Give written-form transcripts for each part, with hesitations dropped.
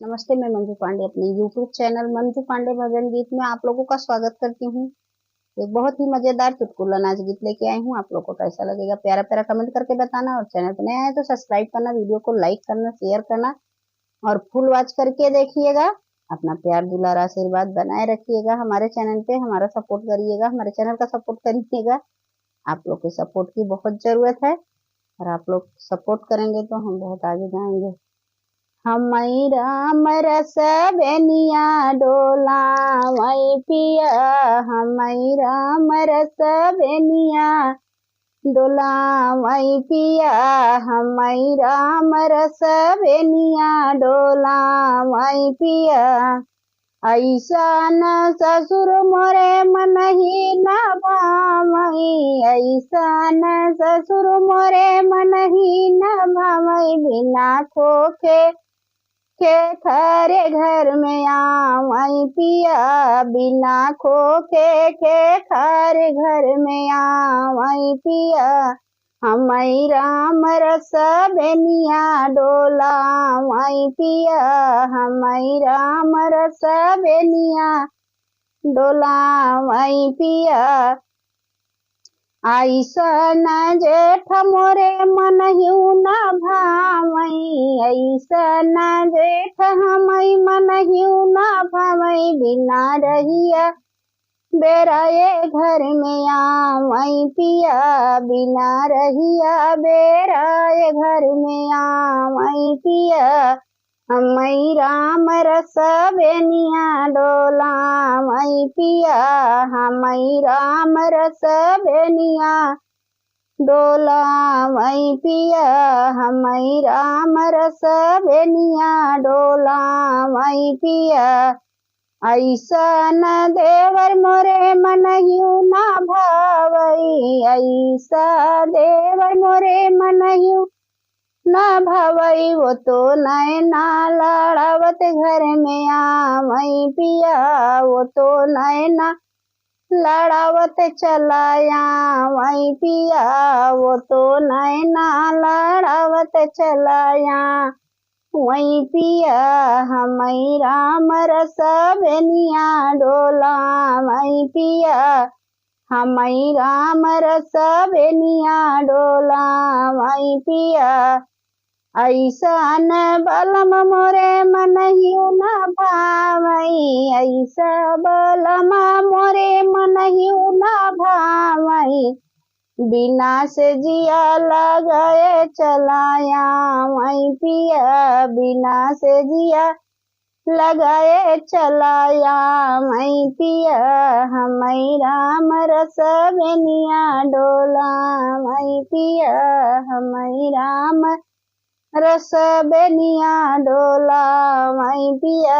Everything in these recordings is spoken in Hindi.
नमस्ते, मैं मंजू पांडे अपने यूट्यूब चैनल मंजू पांडे भजन गीत में आप लोगों का स्वागत करती हूँ। एक बहुत ही मजेदार चुटकुला नाच गीत लेके आई हूँ। आप लोगों को कैसा लगेगा प्यारा प्यारा कमेंट करके बताना, और चैनल पर नया है तो सब्सक्राइब करना, वीडियो को लाइक करना, शेयर करना और फुल वॉच करके देखिएगा। अपना प्यार दुलार आशीर्वाद बनाए रखिएगा। हमारे चैनल पे हमारा सपोर्ट करिएगा, हमारे चैनल का सपोर्ट करिएगा। आप लोग के सपोर्ट की बहुत जरूरत है और आप लोग सपोर्ट करेंगे तो हम बहुत आगे जाएंगे। हमई राम रस बेनिया डोला मई पिया, हमई राम रस बेनिया डोला मई पिया, हमई राम रस बेनिया डोला मई पिया। ऐसा न ससुर मोरे मनही न भामई, ऐसा न ससुर मोरे मनही न भामई, बिना खोखे के थारे घर में आवई पिया, बिना खोखे के थारे घर में आवई पिया। हमई राम रस बेनिया डोला मई पिया, हमई राम रस बेनिया डोला मई पिया। ऐसन जेठ मोरे मनहिउ न भामई, ऐसन जेठ हमई मनहिउ न भामई, बिना रहिया बेराए घर में आवई पिया, बिना रहिया बेराए घर में आवई पिया। हमई राम रस बेनिया डोला मई पिया, हमई राम रस बेनिया डोला मई पिया, हमई राम रस बेनिया डोला मई पिया। ऐसन देवर मोरे मनहिउ न भावई, ऐसा देवर मोरे मनहिउ न भवई, वो तो नैना लड़ावत घर में आवई पिया, वो तो नैना लड़ावत चलाया वही पिया, वो तो नैना लड़ावत चलाया वही पिया। हमई राम रस बेनिया डोला वही पिया, हमई राम रस बेनिया डोला वही पिया। ऐसन बलम मोरे मनहिउ न भावई, ऐसा बलम मोरे मनहिउ न भावई, बिना से जिया लगाए चलाया वही पिया, बिना से जिया लगाए चलाया वही पिया। हमई राम रस बेनिया डोला वही पिया, हमई राम रस बेनिया डोला मई पिया।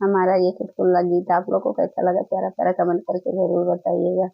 हमारा ये चुटकुला गीत आप लोग को कैसा लगा प्यारा प्यारा कमेंट करके जरूर बताइएगा।